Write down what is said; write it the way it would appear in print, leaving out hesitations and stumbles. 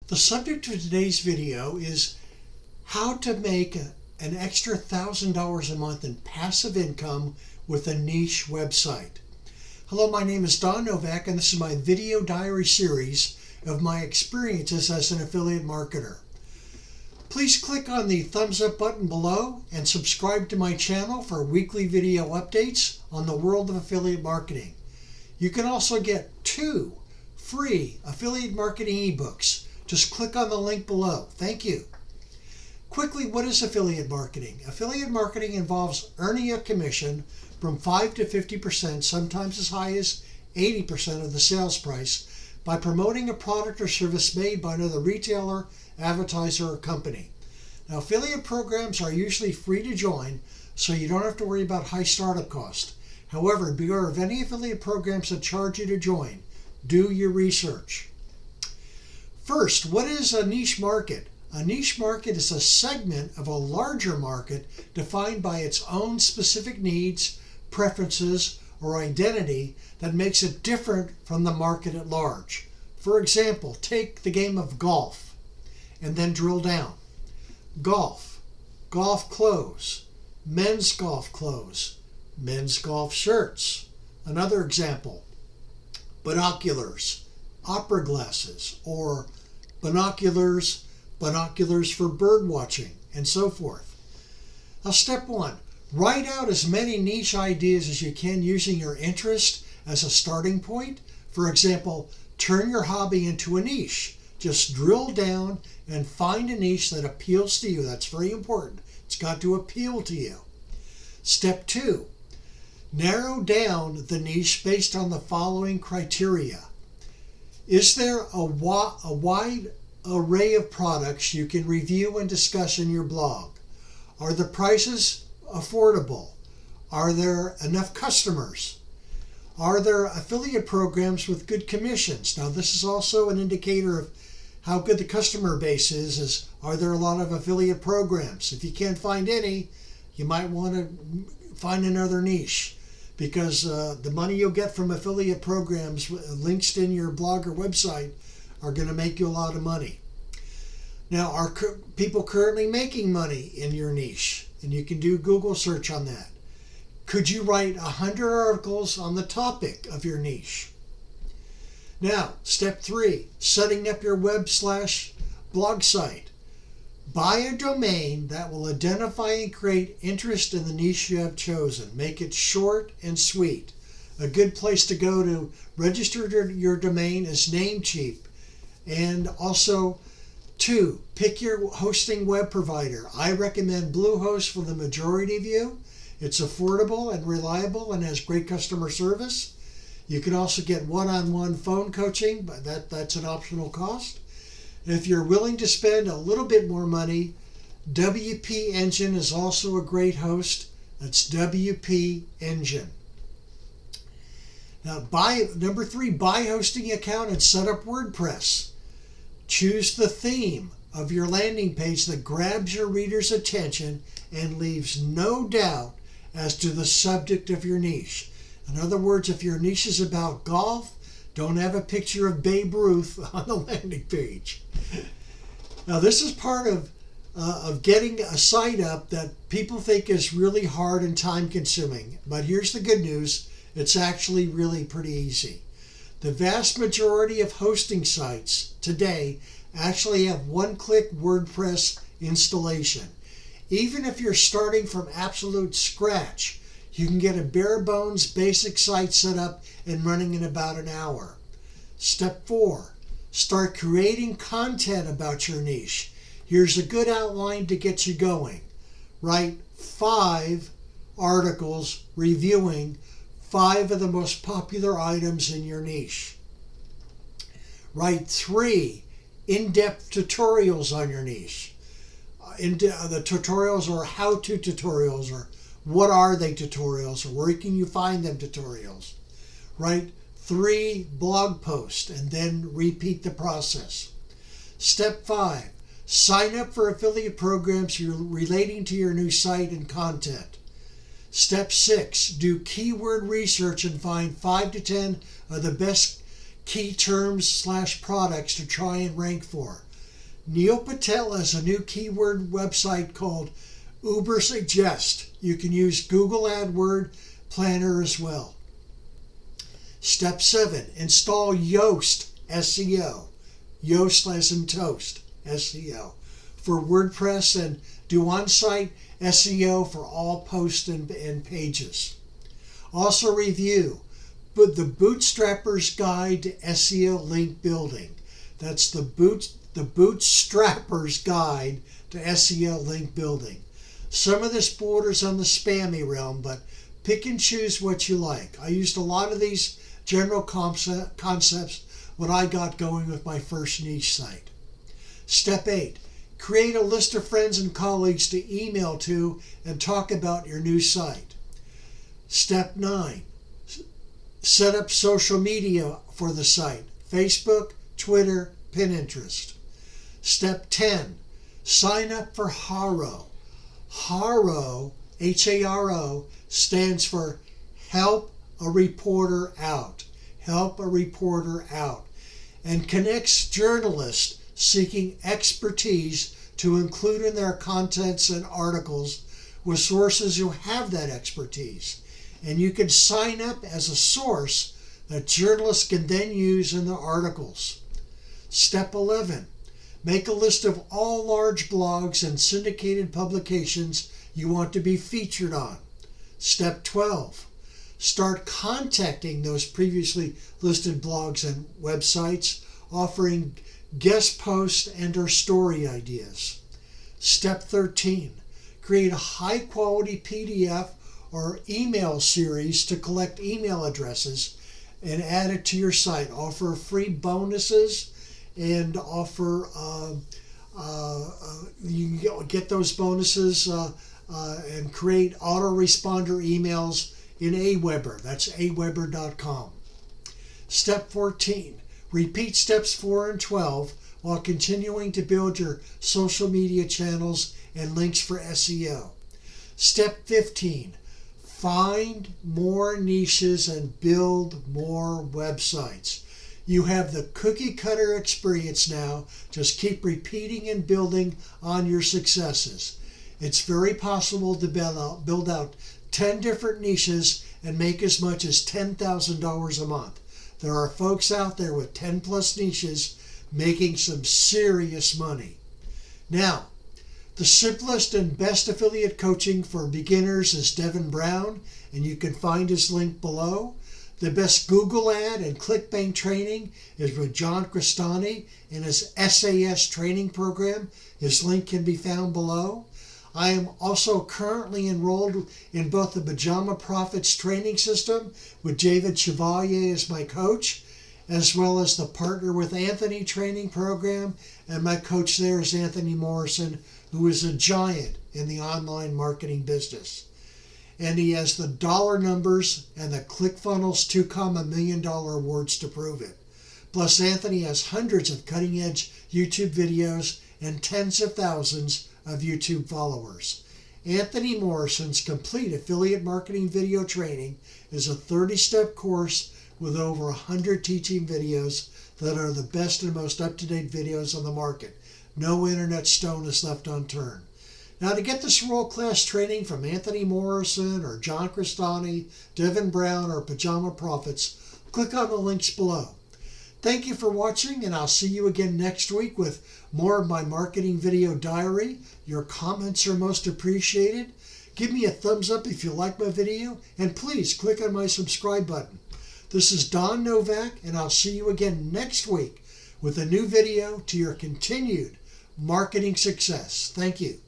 The subject of today's video is how to make an extra $1,000 a month in passive income with a niche website. Hello, my name is Novak, and this is my video diary series of my experiences as an affiliate marketer. Please click on the thumbs up button below and subscribe to my channel for weekly video updates on the world of affiliate marketing. You can also get 2 free affiliate marketing ebooks. Just click on the link below. Thank you. Quickly, what is affiliate marketing? Affiliate marketing involves earning a commission from 5 to 50%, sometimes as high as 80% of the sales price, by promoting a product or service made by another retailer, advertiser, or company. Now, affiliate programs are usually free to join, so you don't have to worry about high startup cost. However, beware of any affiliate programs that charge you to join. Do your research. First, what is a niche market? A niche market is a segment of a larger market defined by its own specific needs, preferences, or identity that makes it different from the market at large. For example, take the game of golf and then drill down. Golf, golf clothes, men's golf shirts. Another example, binoculars, opera glasses, or binoculars for bird watching, and so forth. Now, step 1, write out as many niche ideas as you can using your interest as a starting point. For example, turn your hobby into a niche. Just drill down and find a niche that appeals to you. That's very important. It's got to appeal to you. Step 2, narrow down the niche based on the following criteria. Is there a wide array of products you can review and discuss in your blog? Are the prices affordable? Are there enough customers? Are there affiliate programs with good commissions? Now, this is also an indicator of how good the customer base is are there a lot of affiliate programs? If you can't find any, you might want to find another niche, because the money you'll get from affiliate programs, links in your blog or website, are going to make you a lot of money. Now, are people currently making money in your niche? And you can do Google search on that. Could you write 100 articles on the topic of your niche? Now, step 3, setting up your web/blog site. Buy a domain that will identify and create interest in the niche you have chosen. Make it short and sweet. A good place to go to register your domain is Namecheap. And also, 2, pick your hosting web provider. I recommend Bluehost for the majority of you. It's affordable and reliable and has great customer service. You can also get one-on-one phone coaching, but that's an optional cost. If you're willing to spend a little bit more money, WP Engine is also a great host. That's WP Engine. Now, number 3, buy hosting account and set up WordPress. Choose the theme of your landing page that grabs your reader's attention and leaves no doubt as to the subject of your niche. In other words, if your niche is about golf, don't have a picture of Babe Ruth on the landing page. Now, this is part of getting a site up that people think is really hard and time consuming. But here's the good news. It's actually really pretty easy. The vast majority of hosting sites today actually have one-click WordPress installation. Even if you're starting from absolute scratch, you can get a bare bones basic site set up and running in about an hour. Step 4, start creating content about your niche. Here's a good outline to get you going. Write 5 articles reviewing 5 of the most popular items in your niche. Write 3 in-depth tutorials on your niche. The tutorials are how-to tutorials, or what are they tutorials, or where can you find them tutorials. Write 3 blog posts and then repeat the process. Step 5, sign up for affiliate programs relating to your new site and content. Step 6, do keyword research and find 5 to 10 of the best key terms / products to try and rank for. Neil Patel has a new keyword website called Uber Suggest. You can use Google AdWord Planner as well. Step 7, install Yoast SEO. Yoast as in toast, SEO. For WordPress, and do on-site SEO for all posts and pages. Also review the Bootstrapper's Guide to SEO Link Building. That's the Bootstrapper's Guide to SEO Link Building. Some of this borders on the spammy realm, but pick and choose what you like. I used a lot of these general concepts when I got going with my first niche site. Step 8, create a list of friends and colleagues to email to and talk about your new site. Step 9, set up social media for the site: Facebook, Twitter, Pinterest. Step 10, sign up for Haro. Haro, H-A-R-O, stands for Help a Reporter Out. Help a Reporter Out, and connects journalists seeking expertise to include in their contents and articles with sources who have that expertise. And you can sign up as a source that journalists can then use in their articles. Step 11, make a list of all large blogs and syndicated publications you want to be featured on. Step 12, start contacting those previously listed blogs and websites, offering guest posts and or story ideas. Step 13, create a high-quality PDF or email series to collect email addresses and add it to your site. Offer free bonuses and offer you can get those bonuses and create autoresponder emails in Aweber. That's aweber.com. Step 14, repeat steps 4 and 12 while continuing to build your social media channels and links for SEO. Step 15, find more niches and build more websites. You have the cookie cutter experience now. Just keep repeating and building on your successes. It's very possible to build out 10 different niches and make as much as $10,000 a month. There are folks out there with 10 plus niches making some serious money. Now, the simplest and best affiliate coaching for beginners is Devin Brown, and you can find his link below. The best Google ad and clickbank training is with John Crestani in his SAS training program. His link can be found below. I am also currently enrolled in both the Pajama Profits training system with David Chevalier as my coach, as well as the Partner with Anthony training program, and my coach there is Anthony Morrison, who is a giant in the online marketing business. And he has the dollar numbers and the ClickFunnels 2, $1 million awards to prove it. Plus, Anthony has hundreds of cutting-edge YouTube videos and tens of thousands of YouTube followers. Anthony Morrison's complete affiliate marketing video training is a 30-step course with over 100 teaching videos that are the best and most up-to-date videos on the market. No internet stone is left unturned. Now, to get this world-class training from Anthony Morrison or John Crestani, Devin Brown, or Pajama Profits, click on the links below. Thank you for watching, and I'll see you again next week with more of my marketing video diary. Your comments are most appreciated. Give me a thumbs up if you like my video, and please click on my subscribe button. This is Don Novak, and I'll see you again next week with a new video to your continued marketing success. Thank you.